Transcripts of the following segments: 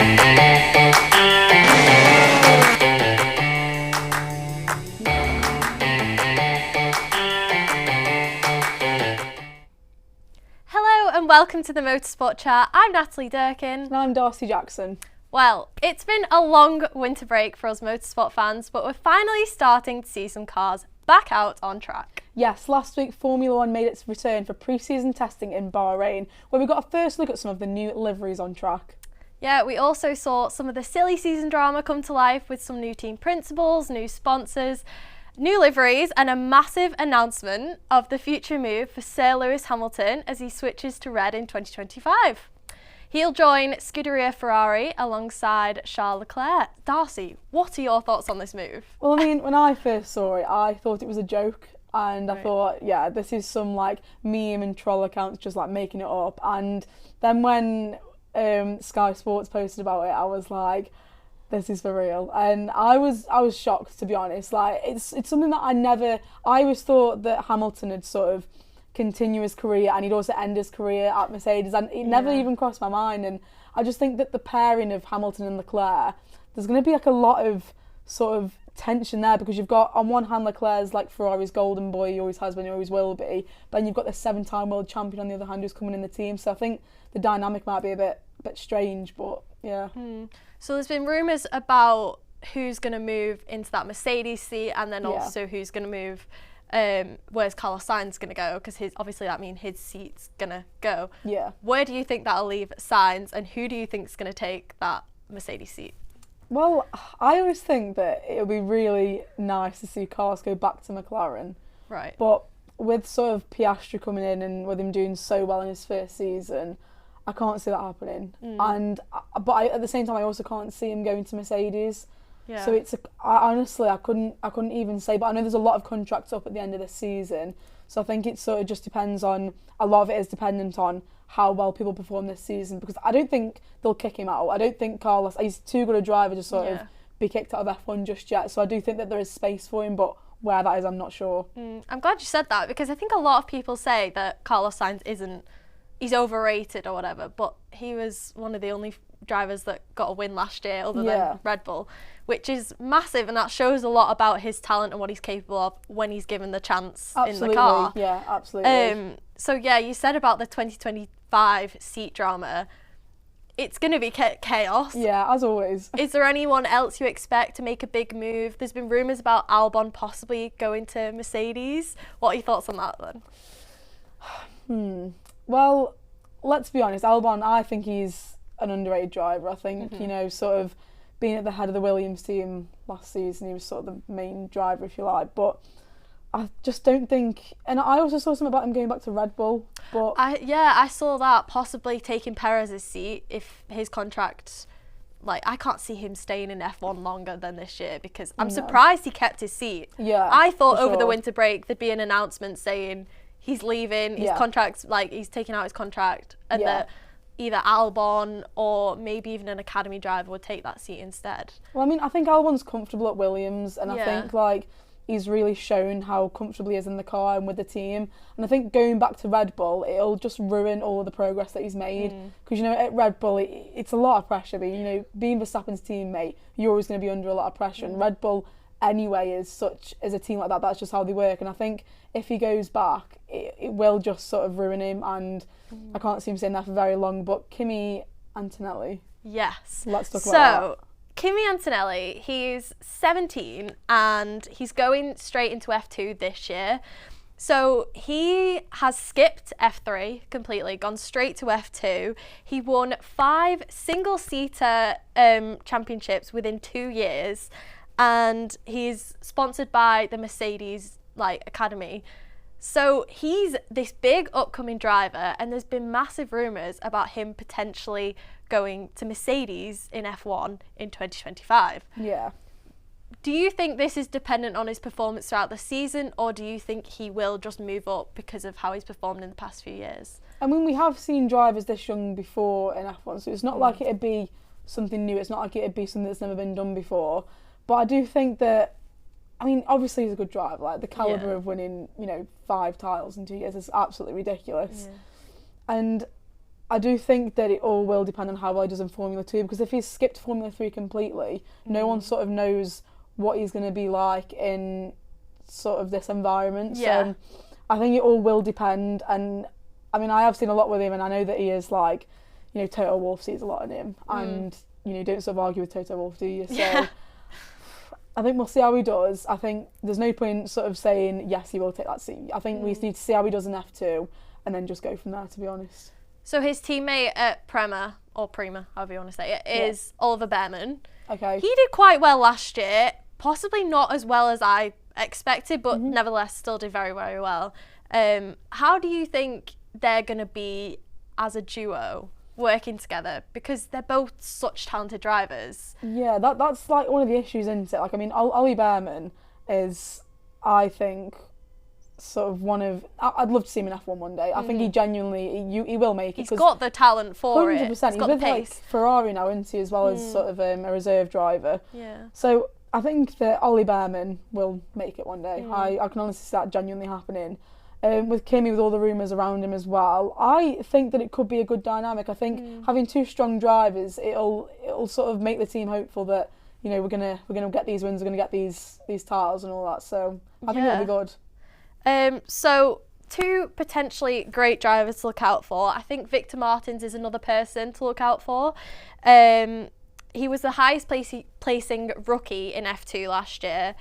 Hello and welcome to the Motorsport Chat. I'm Natalie Durkin. And I'm Darcy Jackson. Well, it's been a long winter break for us motorsport fans, but we're finally starting to see some cars back out on track. Yes, last week Formula One made its return for pre-season testing in Bahrain, where we got a first look at some of the new liveries on track. Yeah, we also saw some of the silly season drama come to life with some new team principals, new sponsors, new liveries, and a massive announcement of the future move for Sir Lewis Hamilton as he switches to red in 2025. He'll join Scuderia Ferrari alongside Charles Leclerc. Darcy, what are your thoughts on this move? Well, I mean, when I first saw it, I thought it was a joke, and I thought, yeah, this is some like meme and troll accounts just like making it up. And then when Sky Sports posted about it, I was like, this is for real. And I was shocked, to be honest. Like, it's something that I always thought that Hamilton had sort of continue his career and he'd also end his career at Mercedes, and it never even crossed my mind. And I just think that the pairing of Hamilton and Leclerc, there's going to be like a lot of sort of tension there, because you've got on one hand Leclerc's like Ferrari's golden boy, he always has been, he always will be, but then you've got the 7-time world champion on the other hand who's coming in the team, so I think the dynamic might be a bit strange, but yeah. So there's been rumours about who's going to move into that Mercedes seat, and then also who's going to move where's Carlos Sainz going to go, because obviously that means his seat's going to go. Yeah. Where do you think that'll leave Sainz, and who do you think's going to take that Mercedes seat? Well, I always think that it would be really nice to see Carlos go back to McLaren. Right. But with sort of Piastri coming in and with him doing so well in his first season, I can't see that happening. But at the same time, I also can't see him going to Mercedes. Yeah. So honestly, I couldn't even say. But I know there's a lot of contracts up at the end of this season, so I think it sort of just depends on. A lot of it is dependent on how well people perform this season, because I don't think they'll kick him out. I don't think Carlos, he's too good a driver to sort of be kicked out of F1 just yet. So I do think that there is space for him, but where that is, I'm not sure. I'm glad you said that, because I think a lot of people say that Carlos Sainz he's overrated or whatever, but he was one of the only drivers that got a win last year other than Red Bull, which is massive, and that shows a lot about his talent and what he's capable of when he's given the chance in the car. Yeah, absolutely. So yeah, you said about the 2025 seat drama, it's going to be chaos. Yeah, as always. Is there anyone else you expect to make a big move? There's been rumours about Albon possibly going to Mercedes. What are your thoughts on that then? Well, let's be honest, Albon, I think he's an underrated driver. I think, sort of being at the head of the Williams team last season, he was sort of the main driver, if you like. But I just don't think... And I also saw something about him going back to Red Bull. But I saw that, possibly taking Perez's seat if his contract... Like, I can't see him staying in F1 longer than this year, because I'm surprised he kept his seat. Yeah, I thought over the winter break there'd be an announcement saying he's leaving, his contract's, like, he's taking out his contract, and that either Albon or maybe even an academy driver would take that seat instead. Well, I mean, I think Albon's comfortable at Williams, and I think, like, he's really shown how comfortable he is in the car and with the team. And I think going back to Red Bull, it'll just ruin all of the progress that he's made. Because, at Red Bull, it's a lot of pressure. But, being Verstappen's teammate, you're always going to be under a lot of pressure. And Red Bull, anyway, is a team like that. That's just how they work. And I think if he goes back, it will just sort of ruin him. And I can't see him staying there for very long. But Kimi Antonelli. Yes. Let's talk about that. Kimi Antonelli, he's 17 and he's going straight into F2 this year. So he has skipped F3 completely, gone straight to F2. He won 5 single-seater championships within 2 years, and he's sponsored by the Mercedes Academy. So he's this big upcoming driver, and there's been massive rumours about him potentially going to Mercedes in F1 in 2025. Yeah. Do you think this is dependent on his performance throughout the season, or do you think he will just move up because of how he's performed in the past few years? I mean, we have seen drivers this young before in F1, so it's not like it'd be something new. It's not like it'd be something that's never been done before. But I do think that, I mean, obviously he's a good driver. Like, the calibre of winning, 5 titles in 2 years is absolutely ridiculous. Yeah. And I do think that it all will depend on how well he does in Formula 2, because if he's skipped Formula 3 completely, no one sort of knows what he's going to be like in sort of this environment. Yeah. So I think it all will depend. And I mean, I have seen a lot with him, and I know that he is like, you know, Toto Wolff sees a lot in him. And, you know, you don't sort of argue with Toto Wolff, do you? So I think we'll see how he does. I think there's no point sort of saying, yes, he will take that seat. I think we need to see how he does in F2 and then just go from there, to be honest. So his teammate at Prema, however you want to say it, is Oliver Behrman. Okay. He did quite well last year, possibly not as well as I expected, but nevertheless still did very, very well. How do you think they're going to be as a duo working together? Because they're both such talented drivers. Yeah, that's like one of the issues, isn't it? Like, I mean, Ollie Behrman is, I think, sort of one of... I'd love to see him in F1 one day. I think he genuinely... He will make it. He's got the talent for 100%, it. He's got with the pace. Like Ferrari now, isn't he, as well as sort of a reserve driver. Yeah. So I think that Ollie Behrman will make it one day. I can honestly see that genuinely happening. With Kimi, with all the rumours around him as well, I think that it could be a good dynamic. I think having two strong drivers, it'll sort of make the team hopeful that, you know, we're gonna get these wins, we're gonna get these titles and all that. So I think it'll be good. So two potentially great drivers to look out for. I think Victor Martins is another person to look out for. He was the highest placing rookie in F2 last year.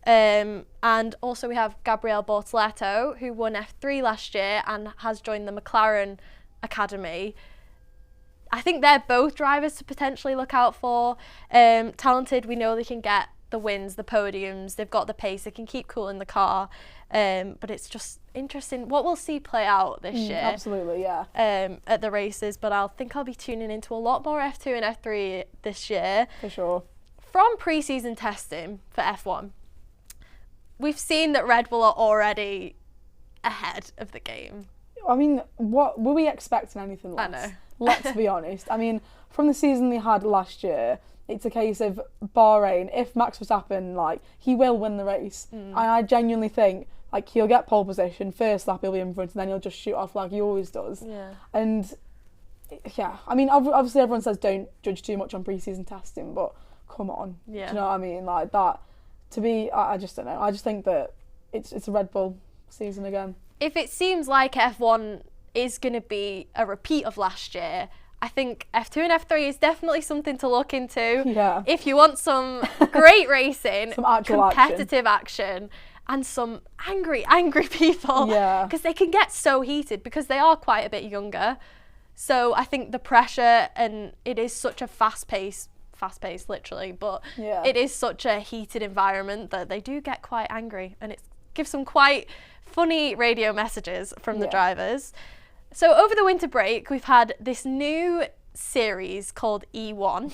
And also we have Gabriel Bortoleto, who won F3 last year and has joined the McLaren Academy. I think they're both drivers to potentially look out for. Talented, we know they can get the wins, the podiums, they've got the pace, they can keep cool in the car. But it's just interesting what we'll see play out this year. Absolutely, yeah. At the races, but I think I'll be tuning into a lot more F2 and F3 this year. For sure. From pre-season testing for F1, we've seen that Red Bull are already ahead of the game. I mean, what were we expecting anything less? I know. Let's be honest. I mean, from the season they had last year, it's a case of Bahrain. If Max Verstappen, like, he will win the race. And I genuinely think, like, he'll get pole position, first lap he'll be in front, and then he'll just shoot off like he always does. Yeah. And, yeah, I mean, obviously everyone says don't judge too much on pre-season testing, but come on. Yeah. Do you know what I mean? Like, that, to be, I just don't know. I just think that it's a Red Bull season again. If it seems like F1 is going to be a repeat of last year, I think F2 and F3 is definitely something to look into. Yeah. If you want some great racing, some actual competitive action, and some angry people. Yeah. Because they can get so heated because they are quite a bit younger. So I think the pressure, and it is such a fast-paced literally, but it is such a heated environment that they do get quite angry, and it gives some quite funny radio messages from the drivers. So over the winter break, we've had this new series called E1,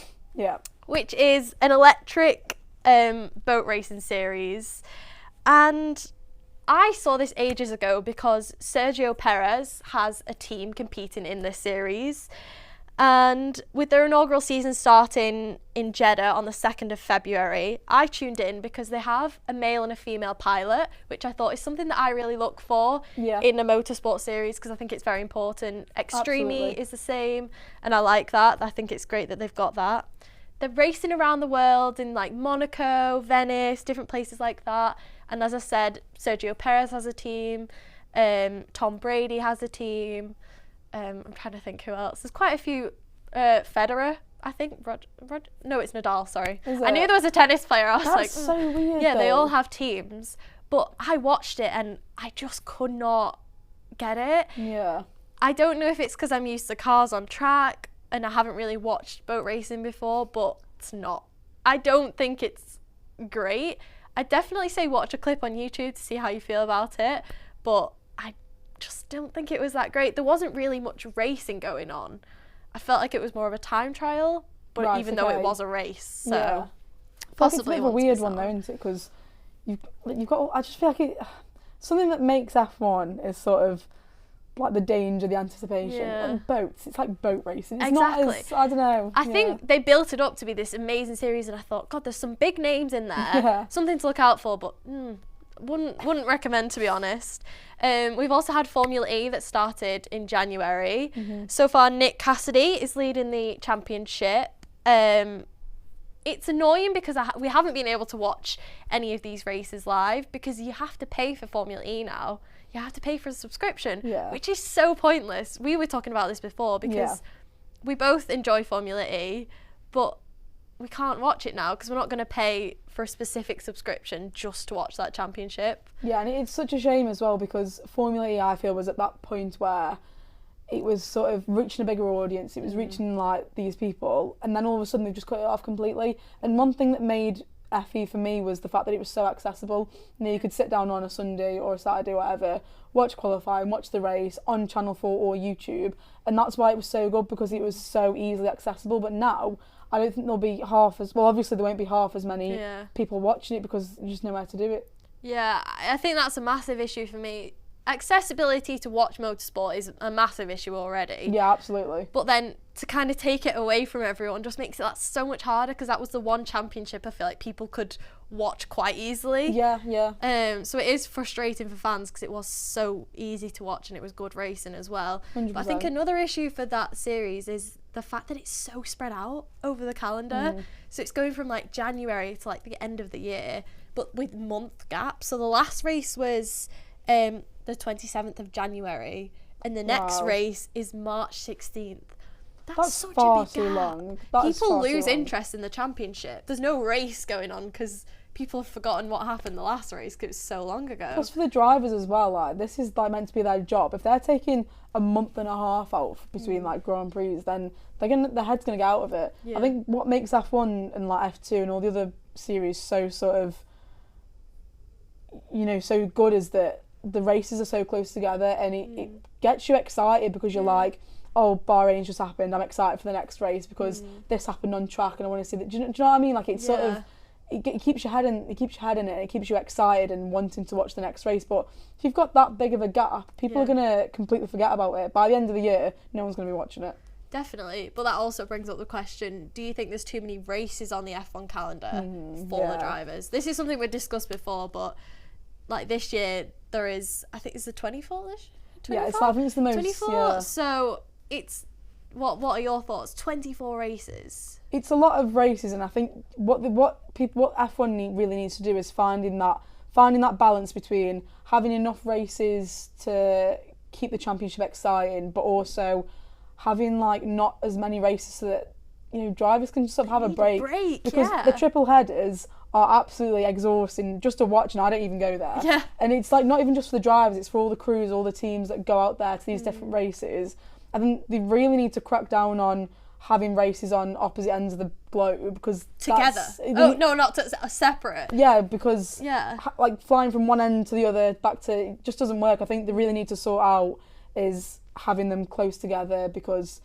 which is an electric boat racing series. And I saw this ages ago because Sergio Perez has a team competing in this series. And with their inaugural season starting in Jeddah on the 2nd of February, I tuned in because they have a male and a female pilot, which I thought is something that I really look for in a motorsport series, because I think it's very important. Extreme is the same, and I like that. I think it's great that they've got that. They're racing around the world in like Monaco, Venice, different places like that. And as I said, Sergio Perez has a team, Tom Brady has a team. I'm trying to think who else. There's quite a few. Federer, I think. No, it's Nadal, sorry. I knew there was a tennis player. I was like, so weird. Yeah, they all have teams. But I watched it and I just could not get it. Yeah. I don't know if it's because I'm used to cars on track and I haven't really watched boat racing before, but it's not. I don't think it's great. I definitely say watch a clip on YouTube to see how you feel about it, but I just don't think it was that great. There wasn't really much racing going on. I felt like it was more of a time trial, but even though it was a race, so possibly it's a bit of a weird one though, isn't it? Because you've got. I just feel like something that makes F1 is sort of like the danger, the anticipation. Yeah. Like boats, it's like boat racing. It's Exactly. not as, I don't know. I think they built it up to be this amazing series, and I thought, God, there's some big names in there, something to look out for. But wouldn't recommend, to be honest. We've also had Formula E that started in January. So far, Nick Cassidy is leading the championship. It's annoying because we haven't been able to watch any of these races live because you have to pay for Formula E now. You have to pay for a subscription, which is so pointless. We were talking about this before because we both enjoy Formula E, but we can't watch it now because we're not going to pay for a specific subscription just to watch that championship. Yeah, and it's such a shame as well because Formula E, I feel, was at that point where it was sort of reaching a bigger audience. It was reaching like these people, and then all of a sudden they just cut it off completely. And one thing that made FE for me was the fact that it was so accessible. You know, you could sit down on a Sunday or a Saturday or whatever, watch qualifying, watch the race on Channel 4 or YouTube, and that's why it was so good, because it was so easily accessible. But now I don't think there'll be half as well. Obviously, there won't be half as many people watching it because you just know where to do it. Yeah, I think that's a massive issue for me. Accessibility to watch motorsport is a massive issue already. Yeah, absolutely. But then to kind of take it away from everyone just makes it that so much harder, because that was the one championship I feel like people could watch quite easily. Yeah. So it is frustrating for fans because it was so easy to watch and it was good racing as well. 100%. But I think another issue for that series is the fact that it's so spread out over the calendar. So it's going from like January to like the end of the year, but with month gaps. So the last race was the 27th of January, and the next race is March 16th. That's such far a big too gap. long. People lose interest in the championship. There's no race going on because people have forgotten what happened the last race because it was so long ago. Plus for the drivers as well, like this is like meant to be their job. If they're taking a month and a half out between like Grand Prix, then their head's gonna get out of it. I think what makes F1 and like F2 and all the other series so sort of, you know, so good is that the races are so close together, and it gets you excited because you're like, oh, Bahrain's just happened, I'm excited for the next race because this happened on track and I want to see that. Do you know what I mean? Like it's sort of, it keeps your head in it, and it keeps you excited and wanting to watch the next race. But if you've got that big of a gap, people are going to completely forget about it. By the end of the year, no one's going to be watching it. Definitely, but that also brings up the question, do you think there's too many races on the F1 calendar for the drivers? This is something we've discussed before, but like this year there is, I think it's the 24-ish? 24? Yeah, I think it's the most. 24? Yeah. So it's, what are your thoughts? 24 races? It's a lot of races, and I think what F1 really needs to do is finding that balance between having enough races to keep the championship exciting, but also having like not as many races so that, you know, drivers can sort of have a break. Because the triple headers are absolutely exhausting just to watch, and I don't even go there. Yeah. And it's like not even just for the drivers, it's for all the crews, all the teams that go out there to these different races. I think they really need to crack down on having races on opposite ends of the globe, because together. Not separate. Yeah, because like flying from one end to the other back to, it just doesn't work. I think they really need to sort out is having them close together, because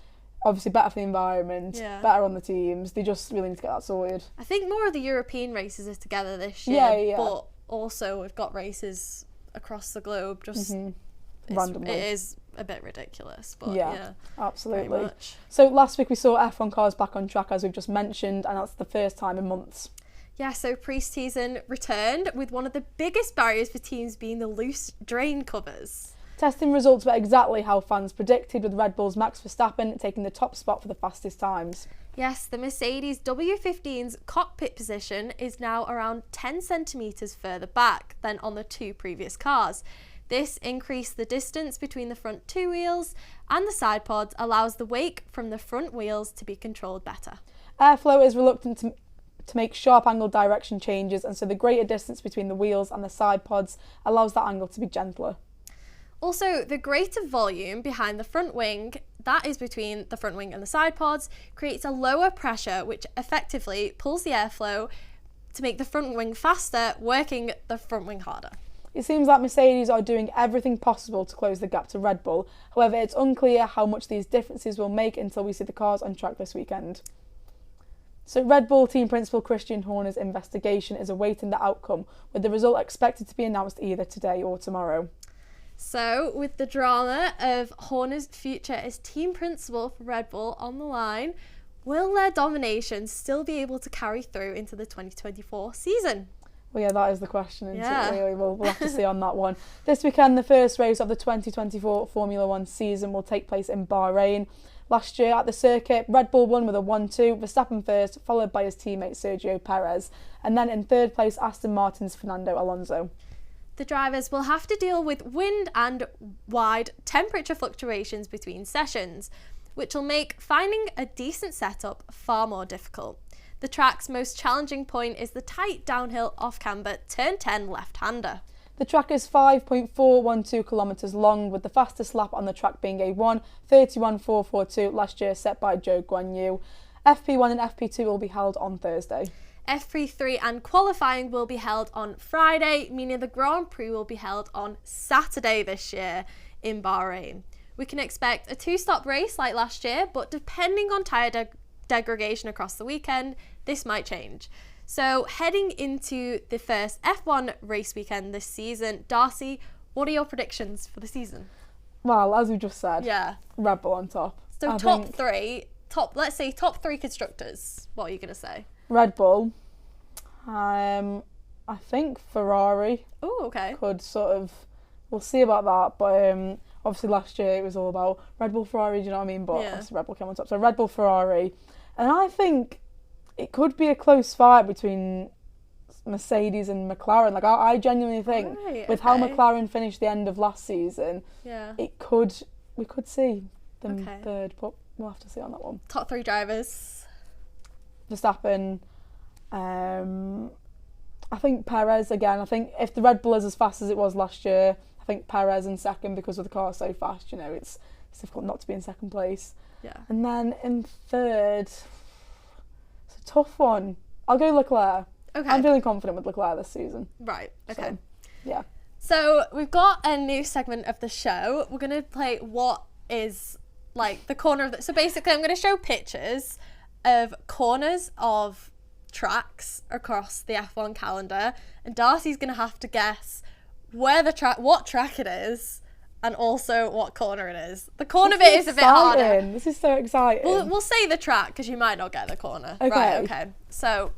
obviously better for the environment, better on the teams. They just really need to get that sorted. I think more of the European races are together this year, but also we've got races across the globe just randomly. It is a bit ridiculous, but absolutely. So last week we saw F1 cars back on track, as we've just mentioned, and that's the first time in months. Yeah, so pre-season returned with one of the biggest barriers for teams being the loose drain covers. Testing results were exactly how fans predicted, with Red Bull's Max Verstappen taking the top spot for the fastest times. Yes, the Mercedes W15's cockpit position is now around 10 centimetres further back than on the two previous cars. This increased the distance between the front two wheels, and the side pods allows the wake from the front wheels to be controlled better. Airflow is reluctant to make sharp angle direction changes, and so the greater distance between the wheels and the side pods allows that angle to be gentler. Also, the greater volume behind the front wing, that is between the front wing and the side pods, creates a lower pressure, which effectively pulls the airflow to make the front wing faster, working the front wing harder. It seems like Mercedes are doing everything possible to close the gap to Red Bull. However, it's unclear how much these differences will make until we see the cars on track this weekend. So Red Bull team principal Christian Horner's investigation is awaiting the outcome, with the result expected to be announced either today or tomorrow. So, with the drama of Horner's future as team principal for Red Bull on the line, will their domination still be able to carry through into the 2024 season? Well, yeah, that is the question, isn't Yeah. it, really? We'll have to see on that one. This weekend, the first race of the 2024 Formula One season will take place in Bahrain. Last year at the circuit, Red Bull won with a 1-2, Verstappen first, followed by his teammate Sergio Perez. And then in third place, Aston Martin's Fernando Alonso. The drivers will have to deal with wind and wide temperature fluctuations between sessions, which will make finding a decent setup far more difficult. The track's most challenging point is the tight downhill off-camber turn 10 left-hander. The track is 5.412 kilometres long, with the fastest lap on the track being a 1:31.442 last year, set by Zhou Guanyu. FP1 and FP2 will be held on Thursday. FP3 and qualifying will be held on Friday, meaning the Grand Prix will be held on Saturday this year in Bahrain. We can expect a 2-stop race like last year, but depending on tyre degradation across the weekend, this might change. So heading into the first F1 race weekend this season, Darcy, what are your predictions for the season? Well, as we just said, Yeah. Red Bull on top. So let's say top three constructors. What are you going to say? Red Bull. I think Ferrari Oh, okay. could sort of, we'll see about that, but obviously last year it was all about Red Bull, Ferrari, do you know what I mean? But Yeah. obviously Red Bull came on top. So Red Bull, Ferrari. And I think it could be a close fight between Mercedes and McLaren. Like, I genuinely think with how okay. McLaren finished the end of last season, Yeah. we could see them third, but we'll have to see on that one. Top three drivers. Verstappen, I think Perez again. I think if the Red Bull is as fast as it was last year, I think Perez in second, because of the car so fast, you know, it's difficult not to be in second place. Yeah. And then in third, it's a tough one. I'll go Leclerc. Okay. I'm feeling confident with Leclerc this season. Right. Okay. So, yeah. So we've got a new segment of the show. We're going to play what is like the corner of the... So basically I'm going to show pictures of corners of tracks across the F1 calendar, and Darcy's going to have to guess what track it is and also what corner it is. The corner bit is a bit harder. This is so exciting. We'll say the track because you might not get the corner. Okay. Right, okay. So,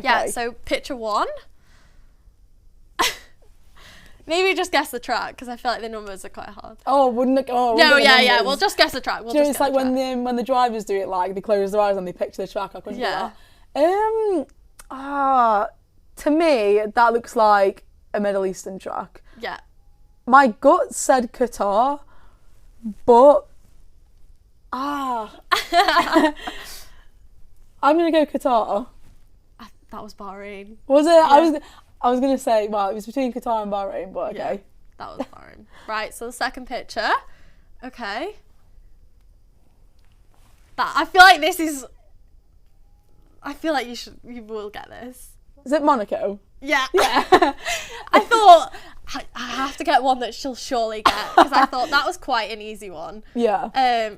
yeah, so picture one. Maybe just guess the track because I feel like the numbers are quite hard. Oh, wouldn't it? Oh, No, yeah. We'll just guess the track. It's like when the drivers do it, like they close their eyes and they picture the track. I couldn't do that. To me, that looks like a Middle Eastern track. Yeah. My gut said Qatar, but I'm gonna go Qatar. That was Bahrain. Was it? Yeah. I was gonna say, well, it was between Qatar and Bahrain, but okay. Yeah, that was Bahrain. Right, so the second picture. Okay. I feel like you will get this. Is it Monaco? Yeah. Yeah. I thought I have to get one that she'll surely get because I thought that was quite an easy one. Yeah.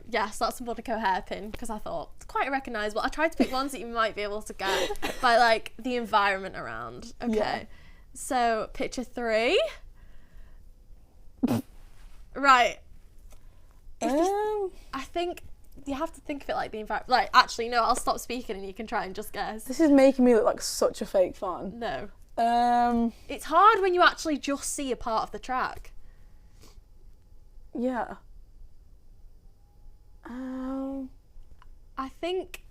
Yes, that's Monaco hairpin because I thought it's quite recognisable. I tried to pick ones that you might be able to get by like the environment around. Okay. Yeah. So picture 3. Right. I think you have to think of it like the environment. Like, actually, no, I'll stop speaking and you can try and just guess. This is making me look like such a fake fan. No. It's hard when you actually just see a part of the track. Yeah. I think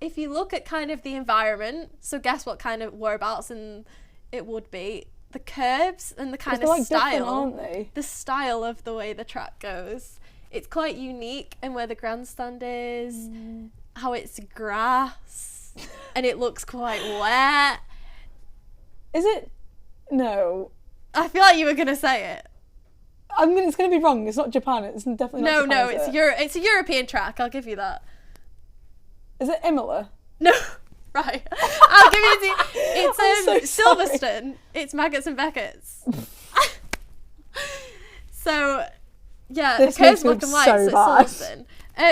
if you look at kind of the environment, so guess what kind of whereabouts and it would be, the curbs and the kind of like style, aren't they? The style of the way the track goes. It's quite unique, and where the grandstand is, how it's grass, and it looks quite wet. Is it? No. I feel like you were gonna say it. It's gonna be wrong. It's not Japan. It's definitely not Japan. No, it's a European track. I'll give you that. Is it Imola? No. Right. I'll give you it's so Silverstone. It's Maggots and Beckett's. So yeah, this the curve's black and white, so so it's Silverstone.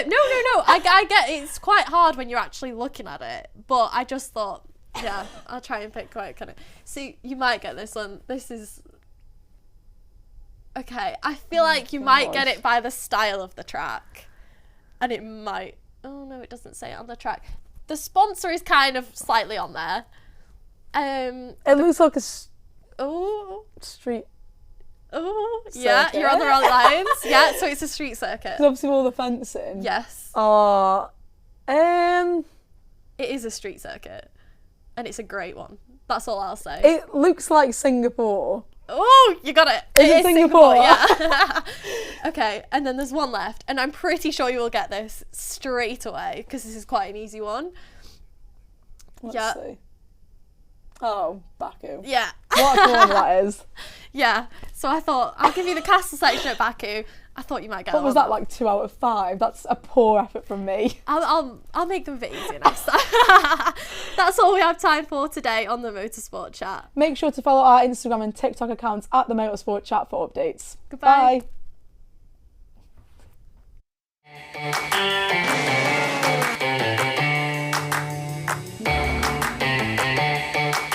No. I get it's quite hard when you're actually looking at it, but I just thought, yeah, I'll try and pick quite kind of. So you might get this one. This is okay. I feel like you might get it by the style of the track, and it might. Oh no, it doesn't say it on the track. The sponsor is kind of slightly on there. It looks like a Oh, street. oh, yeah, Circuit. you're on the right lines. Yeah, so it's a street circuit. 'Cause obviously all the fencing. Yes, Oh, it is a street circuit, and it's a great one. That's all I'll say. it looks like Singapore. Oh, you got it. Is it Singapore? Yeah. Okay, and then there's one left, and I'm pretty sure you will get this straight away because this is quite an easy one. Let's see. Oh, Baku. Yeah. What a corner that is. Yeah. So I thought I'll give you the castle section at Baku. I thought you might get. What was one. that, like 2 out of 5? That's a poor effort from me. I'll make them a bit easier next time. That's all we have time for today on the Motorsport Chat. Make sure to follow our Instagram and TikTok accounts at the Motorsport Chat for updates. Goodbye. Bye.